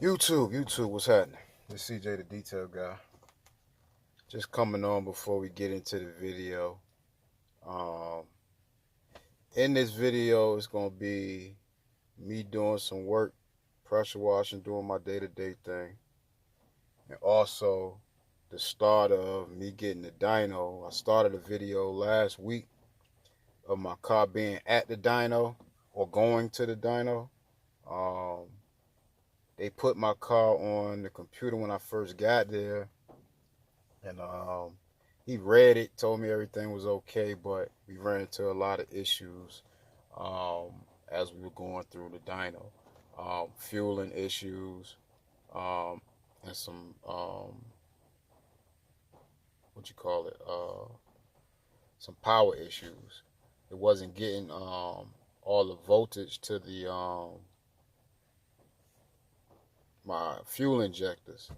YouTube, what's happening? This is CJ the Detail Guy. Just coming on before we get into the video. Um, in this video, it's going to be me doing some work, pressure washing, doing my day-to-day thing. And also the start of me getting the dyno. I started a video last week of my car being at the dyno or going to the dyno. They put my car on the computer when I first got there, and he read it, told me everything was okay, but we ran into a lot of issues as we were going through the dyno. Fueling issues, and some some power issues. It wasn't getting all the voltage to the my fuel injectors,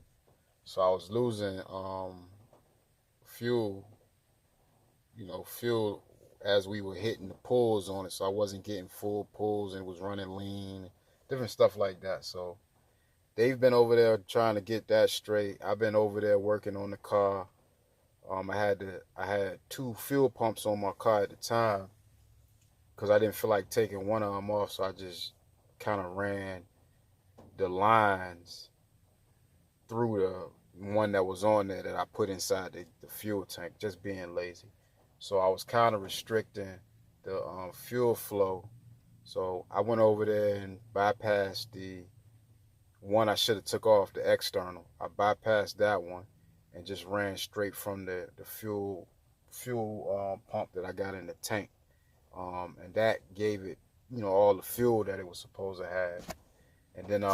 so I was losing fuel as we were hitting the pulls on it, so I wasn't getting full pulls and it was running lean, different stuff like that. So they've been over there trying to get that straight. I've been over there working on the car. I had two fuel pumps on my car at the time because I didn't feel like taking one of them off, so I just kind of ran the lines through the one that was on there that I put inside the fuel tank, just being lazy. So I was kind of restricting the fuel flow. So I went over there and bypassed the one I should have took off, the external. I bypassed that one and just ran straight from the fuel pump that I got in the tank. And that gave it, all the fuel that it was supposed to have. And then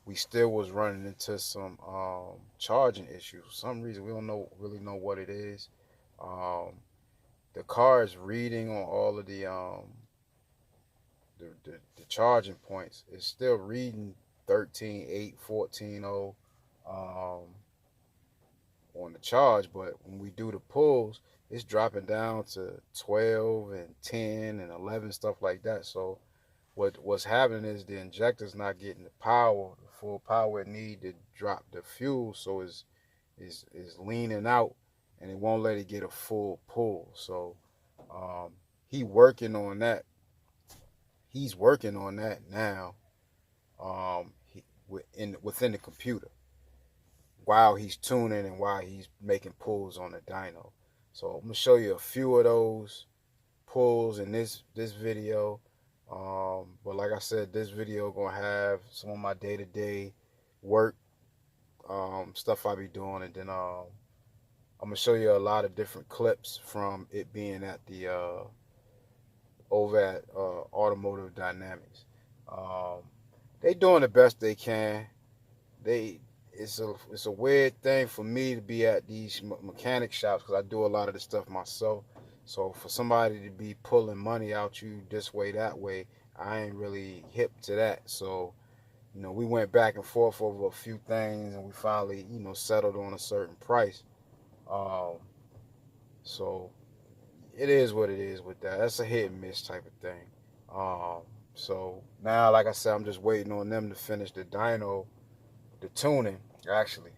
we still was running into some charging issues. For some reason, we don't really know what it is. The car is reading on all of the charging points. It's still reading 13.8, 14.0 on the charge, but when we do the pulls, it's dropping down to 12 and 10 and 11, stuff like that. So what's happening is the injector's not getting the full power it need to drop the fuel, so is leaning out and it won't let it get a full pull. So he's working on that now, within the computer while he's tuning and while he's making pulls on the dyno. So I'm gonna show you a few of those pulls in this video. But like I said, this video gonna have some of my day-to-day work, stuff I be doing, and then I'm gonna show you a lot of different clips from it being at the over at Automotive Dynamics. They doing the best they can. It's a weird thing for me to be at these mechanic shops because I do a lot of the stuff myself. So for somebody to be pulling money out you this way, that way, I ain't really hip to that. So, we went back and forth over a few things and we finally, settled on a certain price. So it is what it is with that. That's a hit and miss type of thing. So now, like I said, I'm just waiting on them to finish the dyno, the tuning, actually.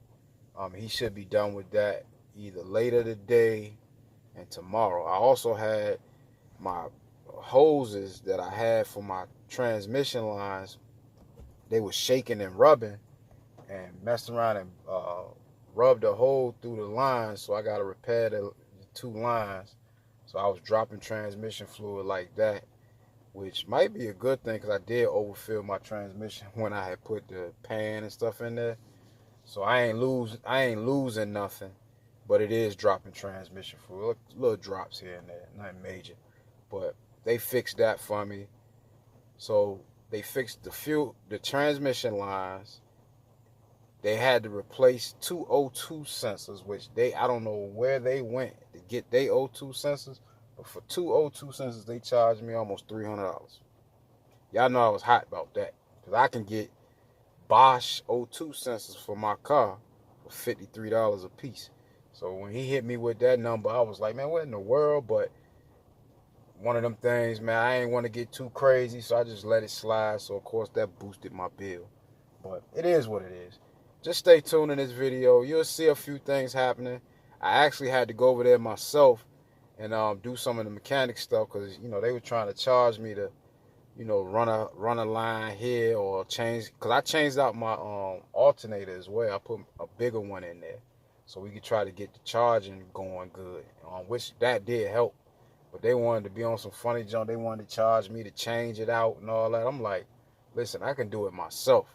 He should be done with that either later today and tomorrow. I also had my hoses that I had for my transmission lines. They were shaking and rubbing and messed around and rubbed a hole through the lines. So I got to repair the two lines. So I was dropping transmission fluid like that, which might be a good thing because I did overfill my transmission when I had put the pan and stuff in there. So I ain't losing nothing, but it is dropping transmission fluid, little drops here and there, nothing major. But they fixed that for me. So they fixed the transmission lines. They had to replace two O2 sensors, which I don't know where they went to get their O2 sensors, but for two O2 sensors, they charged me almost $300. Y'all know I was hot about that because I can get Bosch O2 sensors for my car for $53 a piece. So when he hit me with that number, I was like, man, what in the world? But one of them things, man, I ain't want to get too crazy, so I just let it slide. So of course that boosted my bill. But it is what it is. Just stay tuned in this video. You'll see a few things happening. I actually had to go over there myself and do some of the mechanic stuff, because they were trying to charge me to run a line here or change, because I changed out my alternator as well. I put a bigger one in there so we could try to get the charging going good, which that did help. But they wanted to be on some funny junk. They wanted to charge me to change it out and all that. I'm like, listen, I can do it myself,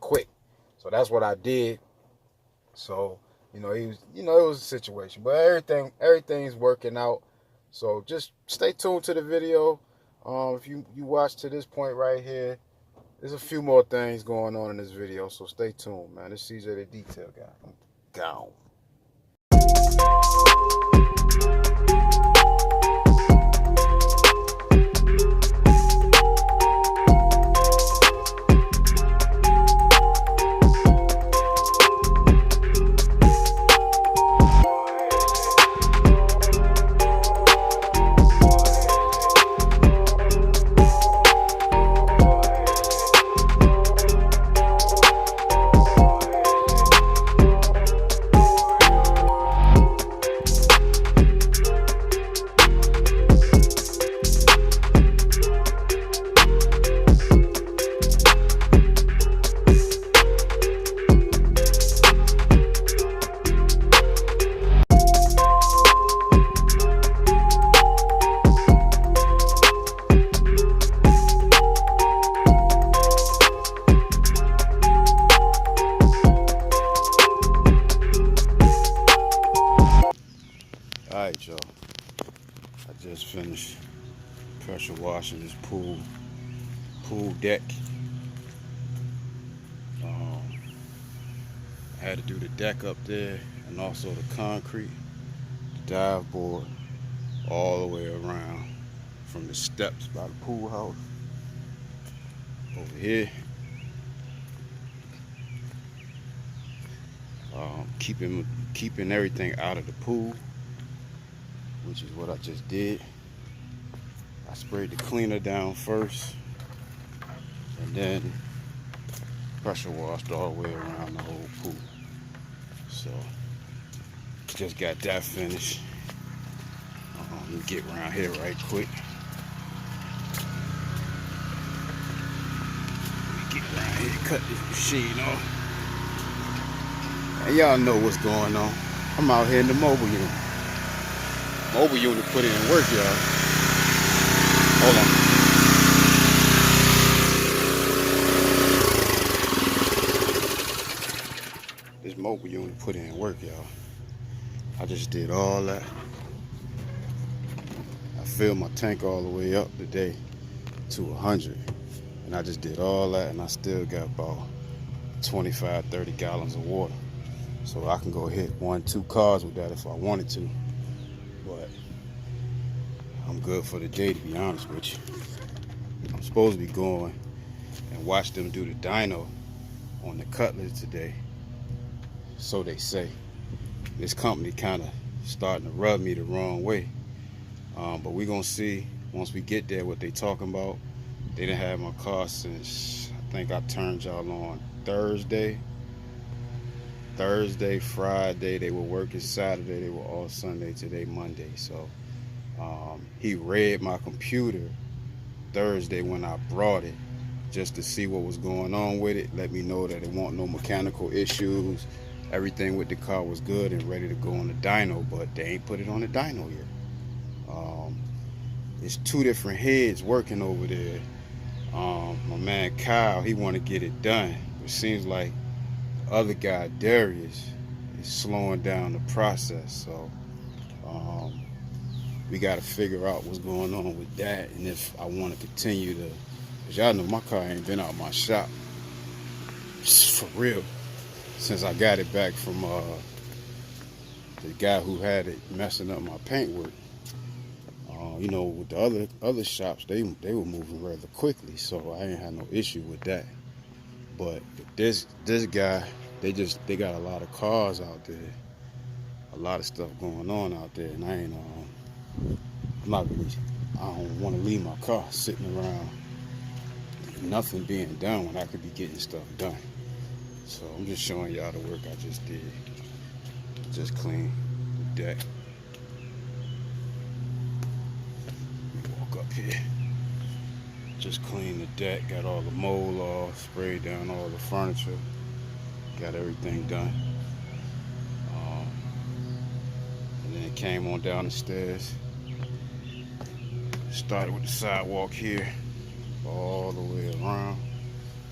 quick. So that's what I did. So it was a situation, but everything's working out. So just stay tuned to the video. If you watch to this point right here, there's a few more things going on in this video, so stay tuned, man. This is CJ the Detail Guy. I'm gone. Alright, y'all, I just finished pressure washing this pool deck. I had to do the deck up there and also the concrete, the dive board, all the way around from the steps by the pool house over here. Keeping everything out of the pool, which is what I just did. I sprayed the cleaner down first and then pressure washed all the way around the whole pool. So just got that finished. Let me get around here right quick. Let me get around here, cut this machine off. And y'all know what's going on. I'm out here in the mobile unit. Mobile unit put in work, y'all. Hold on. This mobile unit put in work, y'all. I just did all that. I filled my tank all the way up today to 100. And I just did all that, and I still got about 25, 30 gallons of water. So I can go hit 1-2 cars with that if I wanted to. But I'm good for the day, to be honest with you. I'm supposed to be going and watch them do the dyno on the Cutlass today. So they say. This company kind of starting to rub me the wrong way. But we're going to see once we get there what they talking about. They didn't have my car since, I think I turned y'all on Thursday, Friday. They were working Saturday. They were all Sunday, today Monday. So he read my computer Thursday when I brought it, just to see what was going on with it. Let me know that it wasn't no mechanical issues. Everything with the car was good and ready to go on the dyno, but they ain't put it on the dyno yet. It's 2 different heads working over there. My man Kyle, he want to get it done. It seems like the other guy, Darius, is slowing down the process. So we got to figure out what's going on with that, and if I want to continue to, because y'all know my car ain't been out my shop for real since I got it back from the guy who had it messing up my paintwork. With the other shops, they were moving rather quickly, so I ain't had no issue with that. But this guy, they got a lot of cars out there, a lot of stuff going on out there, and I don't want to leave my car sitting around nothing being done when I could be getting stuff done. So I'm just showing y'all the work I just did. Just clean the deck. Walk up here. Just clean the deck, got all the mold off, sprayed down all the furniture, got everything done. And then came on down the stairs. Started with the sidewalk here, all the way around.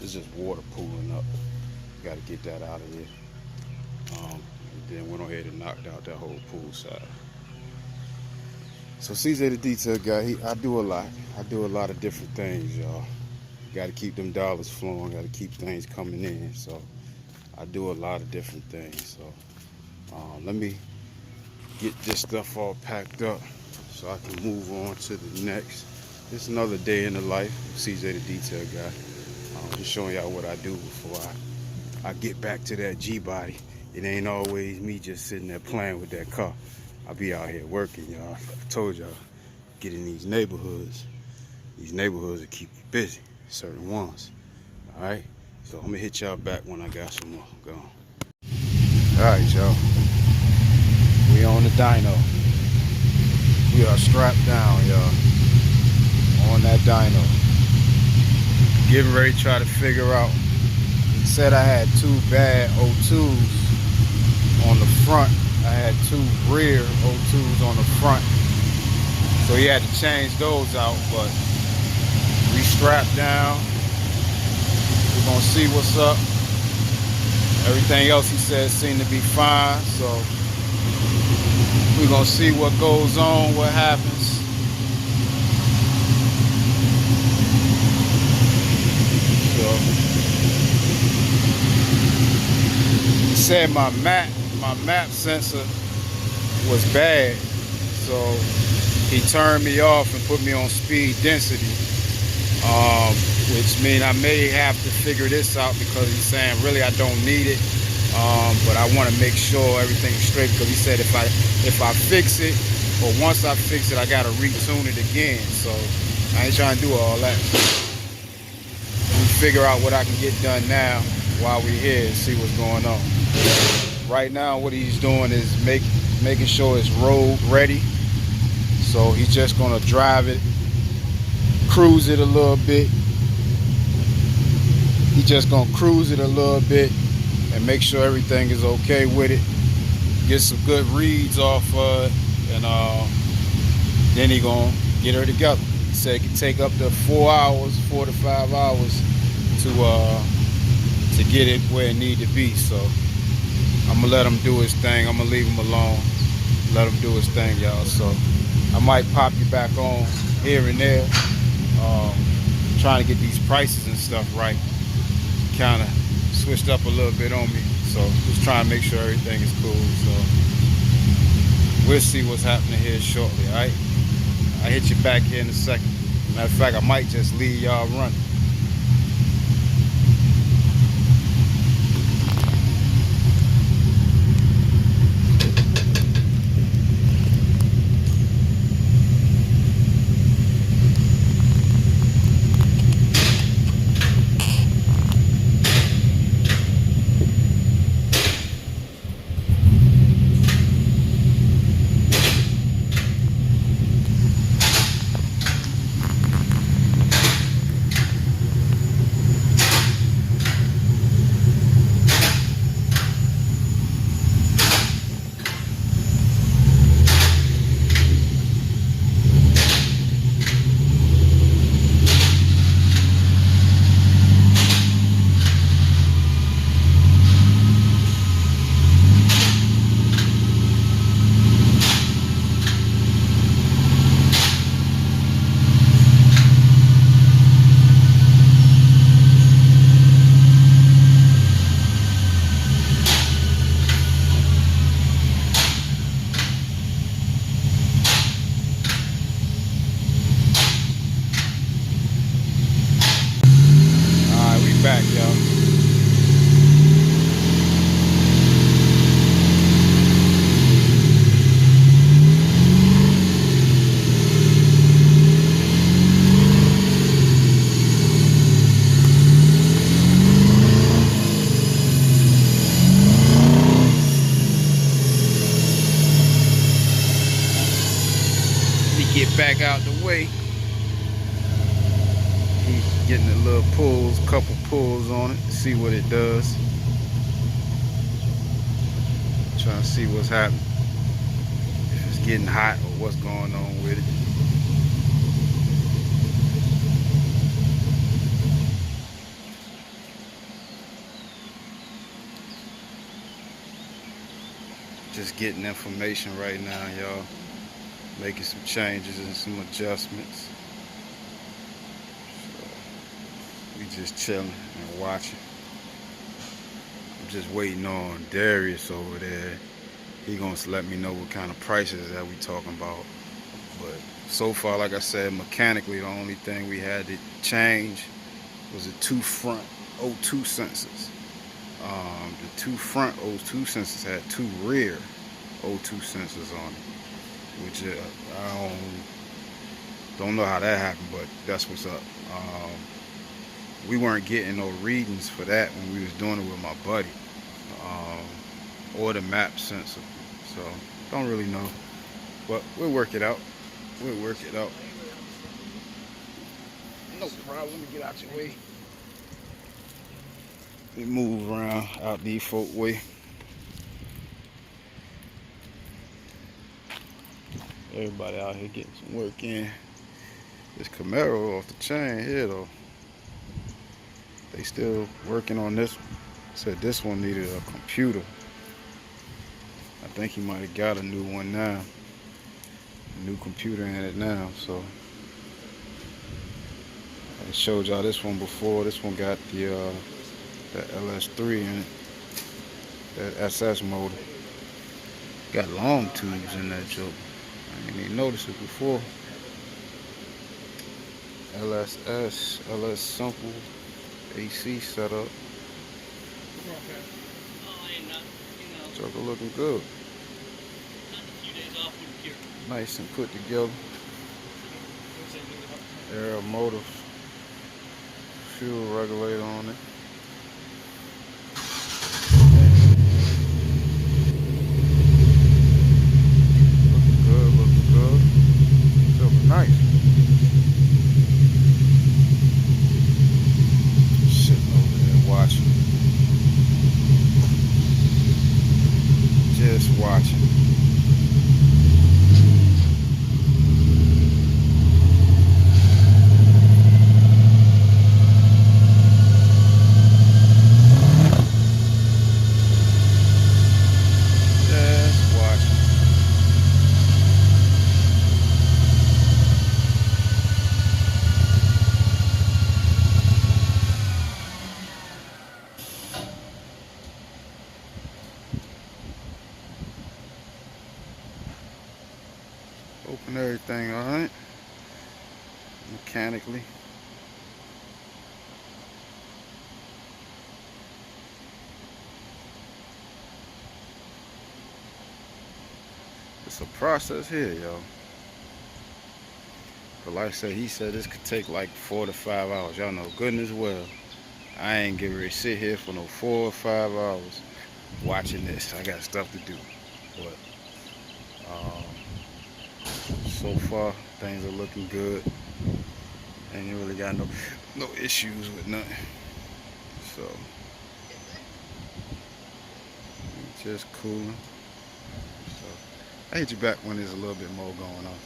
It's just water pooling up. Got to get that out of there. And then went ahead and knocked out that whole pool side. So CJ the detail guy, I do a lot. I do a lot of different things, y'all. Got to keep them dollars flowing. Got to keep things coming in. So I do a lot of different things. So let me get this stuff all packed up so I can move on to the next. It's another day in the life of CJ the detail guy. Just showing y'all what I do before I get back to that G-body. It ain't always me just sitting there playing with that car. I be out here working, y'all. I told y'all, get in these neighborhoods. These neighborhoods will keep you busy, certain ones. All right, so I'm gonna hit y'all back when I got some more going. All right, y'all. We on the dyno. We are strapped down, y'all. On that dyno. Getting ready to try to figure out. He said I had 2 bad O2s on the front. I had 2 rear O2s on the front. So he had to change those out, but we strapped down. We're gonna see what's up. Everything else he said seemed to be fine, so we're gonna see what goes on, what happens. So he said my map sensor was bad, so he turned me off and put me on speed density, which means I may have to figure this out, because he's saying really I don't need it, but I want to make sure everything's straight, because he said if I fix it, or once I fix it, I got to retune it again. So I ain't trying to do all that. Let me figure out what I can get done now while we're here and see what's going on. Right now what he's doing is making sure it's road ready. So he's just gonna drive it, cruise it a little bit. He's just gonna cruise it a little bit and make sure everything is okay with it. Get some good reads off of it, and then he gonna get her together. He said it can take up to 4 to 5 hours to get it where it need to be. So I'm gonna let him do his thing. I'm gonna leave him alone, let him do his thing, y'all. So I might pop you back on here and there, trying to get these prices and stuff right. Kind of switched up a little bit on me, so just trying to make sure everything is cool. So we'll see what's happening here shortly. All right, I'll hit you back here in a second. Matter of fact, I might just leave y'all running. Back, y'all. back out the way. He's getting a little pulls, couple pulls on it, see what it does. Trying to see what's happening. If it's getting hot or what's going on with it. Just getting information right now, y'all. Making some changes and some adjustments. So we just chilling and watching. I'm just waiting on Darius over there. He gonna let me know what kind of prices that we talking about. But so far, like I said, mechanically the only thing we had to change was the two front O2 sensors. The two front O2 sensors had two rear O2 sensors on it, which I don't know how that happened, but that's what's up. We weren't getting no readings for that when we was doing it with my buddy, or the map sensor, so don't really know, but we'll work it out. We'll work it out. No problem. Let me get out your way. We move around out these folk way. Everybody out here getting some work in. This Camaro off the chain here though. They still working on this one. Said this one needed a computer. I think he might have got a new one now. A new computer in it now, so. I showed y'all this one before. This one got the LS3 in it, that SS motor. Got long tubes in that joke. I didn't even notice it before. LSS, LS simple, AC setup. Joker looking good. Nice and put together. Air motor, fuel regulator on it. Nice. Sitting over there watching. Just watching. Open everything, alright, mechanically. It's a process here, y'all. But like I said, he said this could take like 4 to 5 hours. Y'all know goodness well I ain't getting ready to sit here for no 4 or 5 hours watching this. I got stuff to do. But so far things are looking good. Ain't really got no issues with nothing. So just cooling. So I hit you back when there's a little bit more going on.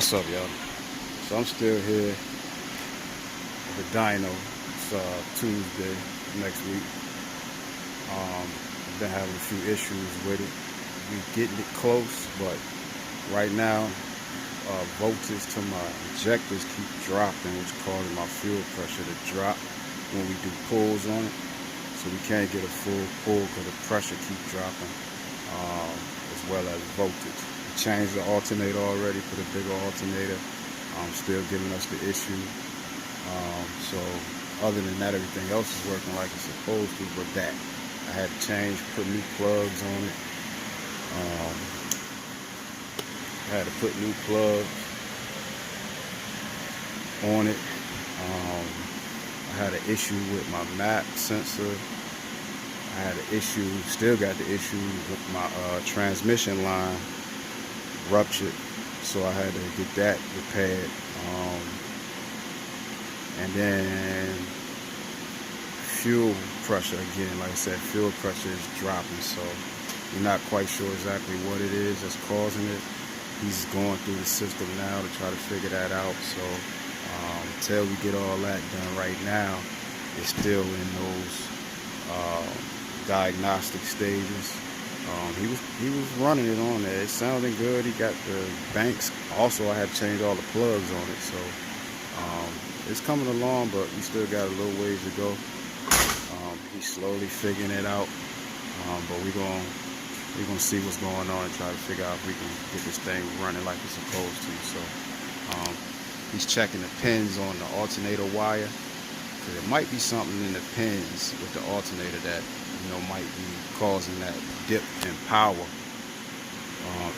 What's up, y'all? So I'm still here with the Dyno. It's Tuesday next week. I've been having a few issues with it. We getting it close, but right now voltage to my injectors keep dropping, which causes my fuel pressure to drop when we do pulls on it. So we can't get a full pull because the pressure keeps dropping, as well as voltage. We changed the alternator already, put a bigger alternator. Still giving us the issue. So other than that, everything else is working like it's supposed to, but that I had to change, put new plugs on it. I had to put new plugs on it. I had an issue with my map sensor. I had an issue, still got the issue with my transmission line ruptured, so I had to get that repaired. And then fuel pressure again, like I said, fuel pressure is dropping, so we're not quite sure exactly what it is that's causing it. He's going through the system now to try to figure that out. So until we get all that done right now, it's still in those diagnostic stages. He was running it on there. It's sounding good. He got the banks. Also, I had to change all the plugs on it. So it's coming along, but we still got a little ways to go. He's slowly figuring it out. But we're gonna see what's going on and try to figure out if we can get this thing running like it's supposed to. So he's checking the pins on the alternator wire, because there might be something in the pins with the alternator that might be causing that dip in power.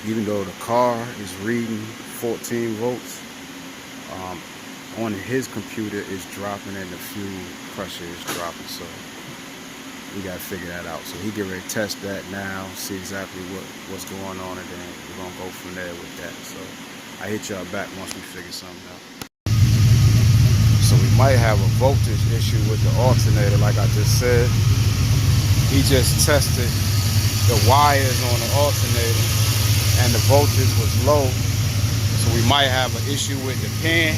Even though the car is reading 14 volts, on his computer is dropping and the fuel pressure is dropping. So we got to figure that out. So he get ready to test that now, see exactly what's going on, and then we're gonna go from there with that. So I hit y'all back once we figure something out. So we might have a voltage issue with the alternator, like I just said. He just tested the wires on the alternator and the voltage was low. So we might have an issue with the pin,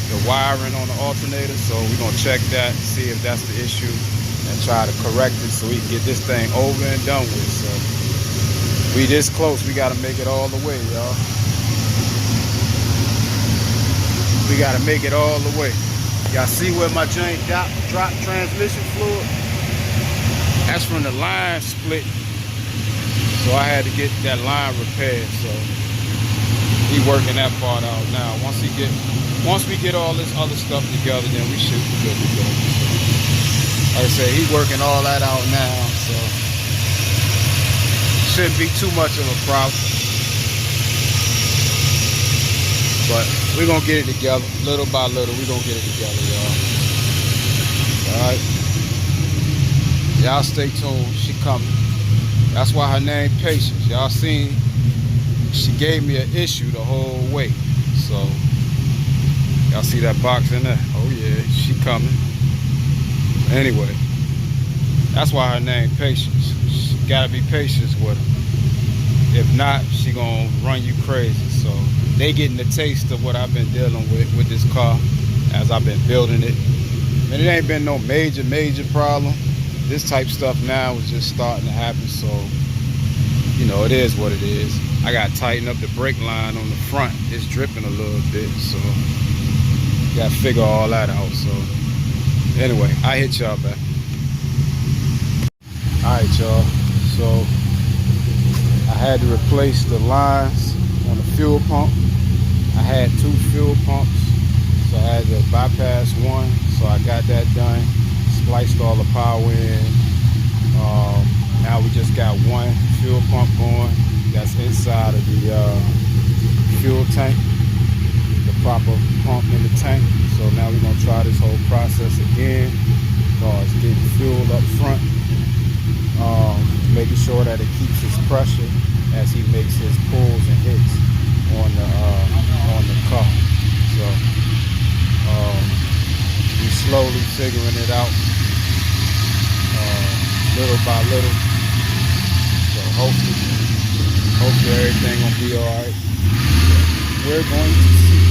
the wiring on the alternator. So we're gonna check that, see if that's the issue, and try to correct it so we can get this thing over and done with. So we this close, we gotta make it all the way, y'all. We gotta make it all the way. Y'all see where my joint drop transmission fluid? That's from the line split. So I had to get that line repaired. So he working that part out now. Once we get all this other stuff together, then we should be good to go. So, like I said, he's working all that out now, so shouldn't be too much of a problem. But we're gonna get it together, little by little. We're gonna get it together, y'all. Alright. Y'all stay tuned, she coming. That's why her name Patience. Y'all seen, she gave me an issue the whole way. So, y'all see that box in there? Oh yeah, she coming. Anyway, that's why her name Patience. She gotta be patient with her. If not, she gonna run you crazy. So they getting the taste of what I've been dealing with this car as I've been building it. And it ain't been no major problem. This type stuff now is just starting to happen. So, it is what it is. I gotta tighten up the brake line on the front. It's dripping a little bit, so gotta figure all that out. So anyway, I hit y'all back. Alright, y'all. So I had to replace the lines on the fuel pump. I had 2 fuel pumps, so I had to bypass one. So I got that done, spliced all the power in. Now we just got one fuel pump going. That's inside of the fuel tank, the proper pump in the tank. So now we're gonna try this whole process again, as far as getting fuel up front, making sure that it keeps its pressure as he makes his pulls and hits on the car. So he's slowly figuring it out, little by little. So hopefully everything gonna be all right. we're going to see.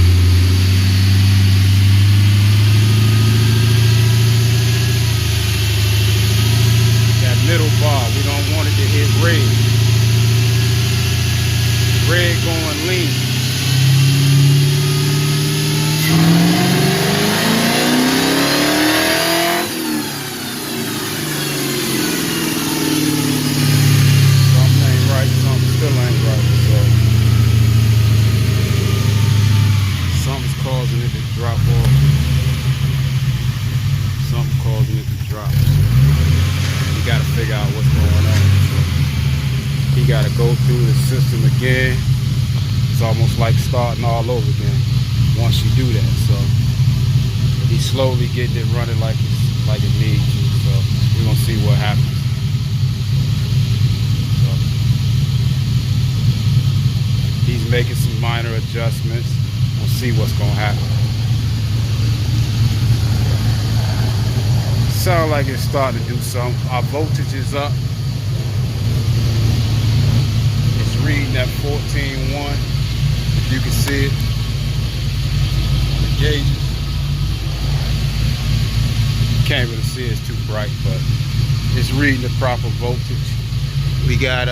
That middle bar, we don't want it to hit red. Red going lean. Something ain't right, something still ain't right. So something's causing it to drop off. Something causing it to drop. So we gotta figure out what's going on. So he gotta go through the system again. It's almost like starting all over again once you do that. So he's slowly getting it running like it needs to. So we're gonna see what happens. So he's making some minor adjustments. We'll see what's gonna happen. Sound like it's starting to do something. Our voltage is up. It's reading at 14.1. If you can see it on the gauges. You can't really see it, it's too bright, but it's reading the proper voltage. We got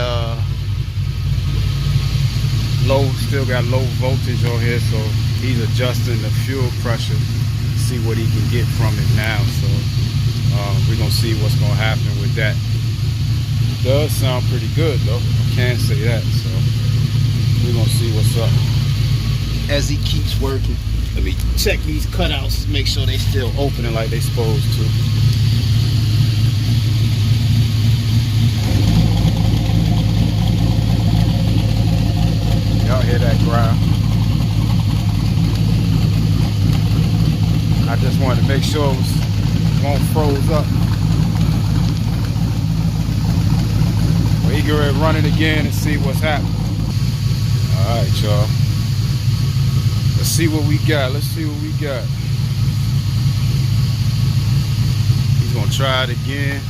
still got low voltage on here, so he's adjusting the fuel pressure to see what he can get from it now. So we're gonna see what's gonna happen with that. It does sound pretty good though, I can't say that. So we're gonna see what's up as he keeps working. Let me check these cutouts, make sure they still opening like they supposed to. Y'all hear that growl? I just wanted to make sure it won't froze up. Well, he get ready to run it again and see what's happening. All right, y'all. Let's see what we got. Let's see what we got. He's gonna try it again.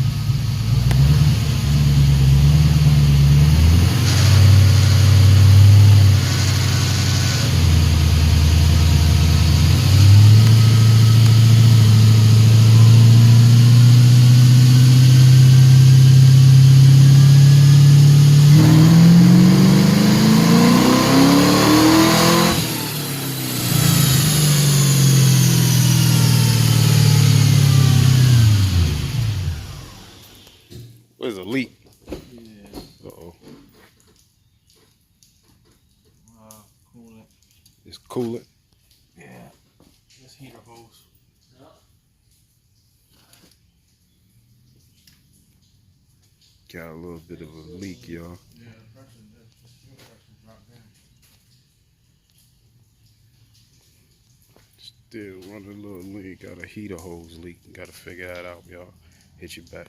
There's a leak. Yeah. Uh-oh. Coolant. It's coolant. Yeah. This heater hose. Got a little bit of a leak, y'all. Yeah, the pressure, the fuel pressure dropped down. Still running a little leak. Got a heater hose leak. Got to figure that out, y'all. Hit you back.